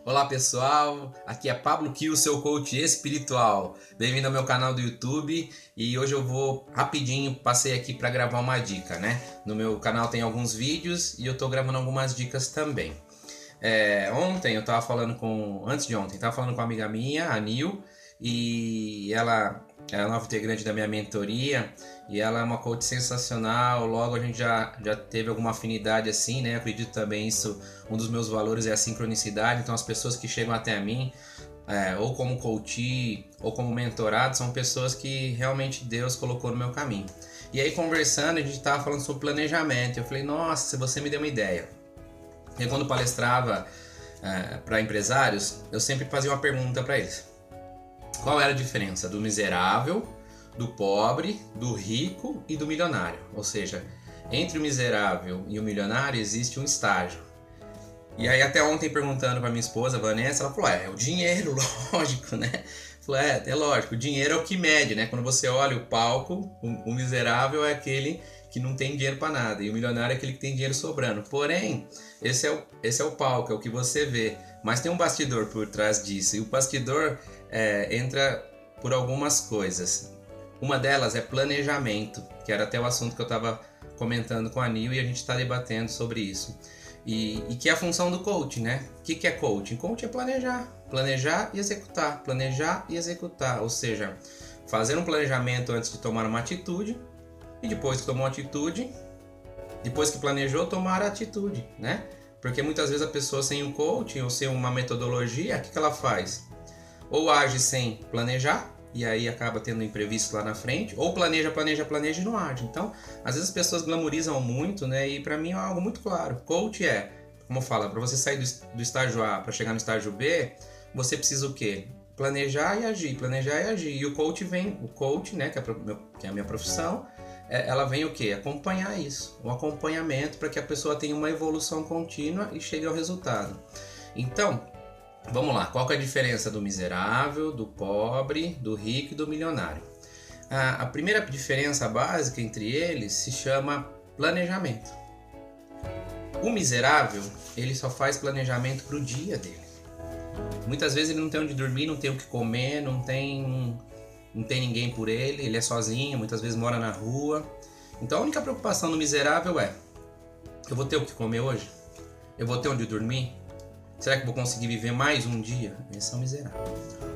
Olá pessoal, aqui é Pablo Kiel, seu coach espiritual. Bem-vindo ao meu canal do YouTube e hoje eu vou rapidinho, passei aqui para gravar uma dica, né? No meu canal tem alguns vídeos e eu tô gravando algumas dicas também. Ontem eu tava falando antes de ontem, tava falando com uma amiga minha, a Nil, e ela é a nova integrante da minha mentoria e ela é uma coach sensacional. Logo a gente já teve alguma afinidade assim, né? Eu acredito também isso, um dos meus valores é a sincronicidade. Então as pessoas que chegam até mim, ou como coach ou como mentorado, são pessoas que realmente Deus colocou no meu caminho. E aí conversando, a gente tava falando sobre planejamento. Eu falei, nossa, você me deu uma ideia. E quando palestrava para empresários, eu sempre fazia uma pergunta para eles. Qual era a diferença do miserável, do pobre, do rico e do milionário? Ou seja, entre o miserável e o milionário existe um estágio. E aí até ontem perguntando para minha esposa, Vanessa, ela falou, é o dinheiro, lógico, né? Falou, é lógico, o dinheiro é o que mede, né? Quando você olha o palco, o miserável é aquele que não tem dinheiro para nada, e o milionário é aquele que tem dinheiro sobrando. Porém, esse é o palco, é o que você vê. Mas tem um bastidor por trás disso, e o bastidor entra por algumas coisas. Uma delas é planejamento, que era até o assunto que eu estava comentando com a Nil e a gente está debatendo sobre isso. E que é a função do coach, né? O que é coaching? Coaching é planejar e executar, planejar e executar, ou seja, fazer um planejamento antes de tomar uma atitude e depois que tomou a atitude, depois que planejou, tomar a atitude, né? Porque muitas vezes a pessoa sem um coaching ou sem uma metodologia, o que ela faz? Ou age sem planejar, e aí acaba tendo imprevisto lá na frente, ou planeja e não age. Então, às vezes as pessoas glamorizam muito, né? E para mim é algo muito claro. Coach como fala, para você sair do estágio A para chegar no estágio B, você precisa o quê? Planejar e agir. E o coach, né, que é a minha profissão, ela vem o quê? Acompanhar isso. Um acompanhamento para que a pessoa tenha uma evolução contínua e chegue ao resultado. Então, vamos lá, qual que é a diferença do miserável, do pobre, do rico e do milionário? A primeira diferença básica entre eles se chama planejamento. O miserável, ele só faz planejamento para o dia dele. Muitas vezes ele não tem onde dormir, não tem o que comer, não tem ninguém por ele é sozinho, muitas vezes mora na rua. Então a única preocupação do miserável é: eu vou ter o que comer hoje? Eu vou ter onde dormir? Será que vou conseguir viver mais um dia? Esse é o miserável.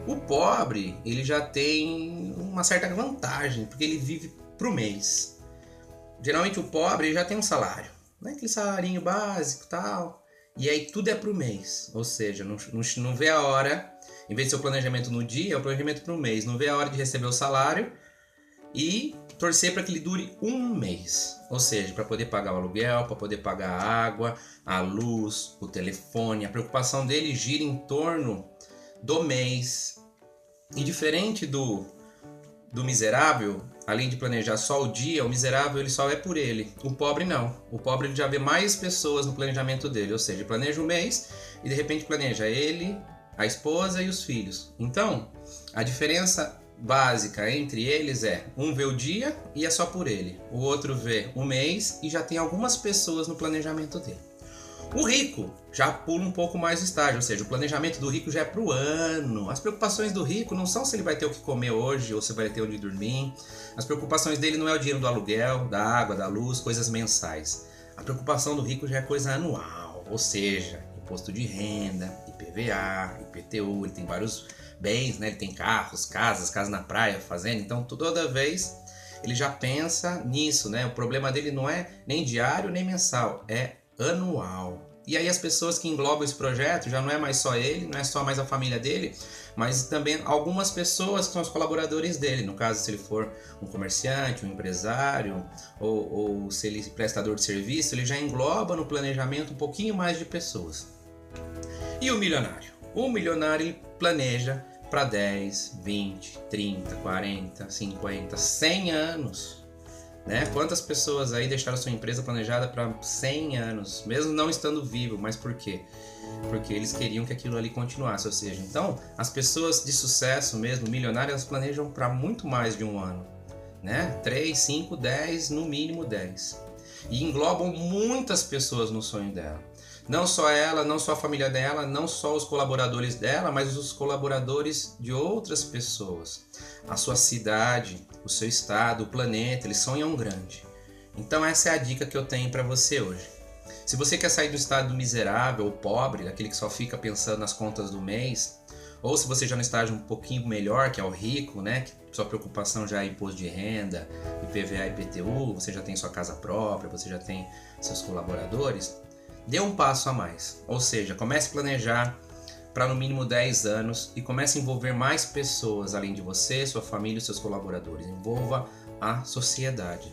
O pobre, ele já tem uma certa vantagem, porque ele vive pro mês. Geralmente o pobre já tem um salário, né? Aquele salarinho básico e tal. E aí tudo é pro mês. Ou seja, não vê a hora, em vez de ser o planejamento no dia, é o planejamento pro mês. Não vê a hora de receber o salário e torcer para que ele dure um mês, ou seja, para poder pagar o aluguel, para poder pagar a água, a luz, o telefone. A preocupação dele gira em torno do mês. E diferente do miserável, além de planejar só o dia, o miserável ele só é por ele. O pobre não. O pobre ele já vê mais pessoas no planejamento dele, ou seja, planeja o mês e de repente planeja ele, a esposa e os filhos. Então, a diferença básica entre eles um vê o dia e é só por ele, o outro vê o mês e já tem algumas pessoas no planejamento dele. O rico já pula um pouco mais o estágio, ou seja, o planejamento do rico já é para o ano. As preocupações do rico não são se ele vai ter o que comer hoje ou se vai ter onde dormir. As preocupações dele não é o dinheiro do aluguel, da água, da luz, coisas mensais. A preocupação do rico já é coisa anual, ou seja, imposto de renda, IPVA, IPTU, ele tem vários bens, né? Ele tem carros, casas na praia, fazenda. Então toda vez ele já pensa nisso, né? O problema dele não é nem diário nem mensal, é anual. E aí as pessoas que englobam esse projeto já não é mais só ele, não é só mais a família dele, mas também algumas pessoas que são os colaboradores dele. No caso, se ele for um comerciante, um empresário ou se ele é prestador de serviço, ele já engloba no planejamento um pouquinho mais de pessoas. E o milionário? O milionário ele planeja para 10, 20, 30, 40, 50, 100 anos. Né? Quantas pessoas aí deixaram sua empresa planejada para 100 anos, mesmo não estando vivo, mas por quê? Porque eles queriam que aquilo ali continuasse, ou seja, então as pessoas de sucesso mesmo, milionárias, elas planejam para muito mais de um ano, né? 3, 5, 10, no mínimo 10. E englobam muitas pessoas no sonho dela. Não só ela, não só a família dela, não só os colaboradores dela, mas os colaboradores de outras pessoas. A sua cidade, o seu estado, o planeta, eles sonham grande. Então essa é a dica que eu tenho para você hoje. Se você quer sair do estado miserável ou pobre, daquele que só fica pensando nas contas do mês, ou se você já no estágio um pouquinho melhor, que é o rico, né, que sua preocupação já é imposto de renda, IPVA e IPTU, você já tem sua casa própria, você já tem seus colaboradores, dê um passo a mais. Ou seja, comece a planejar para no mínimo 10 anos e comece a envolver mais pessoas além de você, sua família e seus colaboradores. Envolva a sociedade.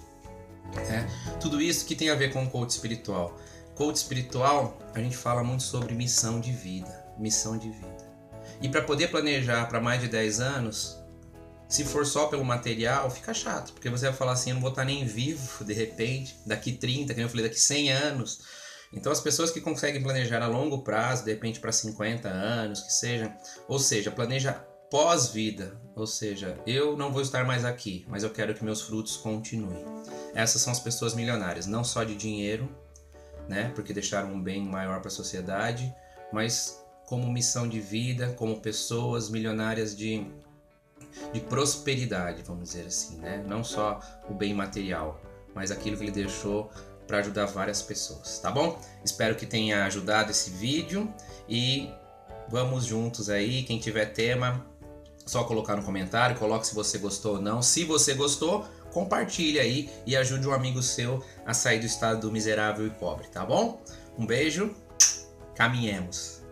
Tudo isso que tem a ver com o coach espiritual. Coach espiritual, a gente fala muito sobre missão de vida. Missão de vida. E para poder planejar para mais de 10 anos, se for só pelo material, fica chato. Porque você vai falar assim, eu não vou estar nem vivo, de repente, daqui 30, como eu falei, daqui 100 anos. Então as pessoas que conseguem planejar a longo prazo, de repente para 50 anos, que seja, ou seja, planeja pós-vida, ou seja, eu não vou estar mais aqui, mas eu quero que meus frutos continuem. Essas são as pessoas milionárias, não só de dinheiro, né, porque deixaram um bem maior para a sociedade, mas como missão de vida, como pessoas milionárias de prosperidade, vamos dizer assim, né? Não só o bem material, mas aquilo que ele deixou para ajudar várias pessoas, tá bom? Espero que tenha ajudado esse vídeo e vamos juntos aí. Quem tiver tema, só colocar no comentário, coloque se você gostou ou não. Se você gostou, compartilhe aí e ajude um amigo seu a sair do estado miserável e pobre, tá bom? Um beijo, caminhemos!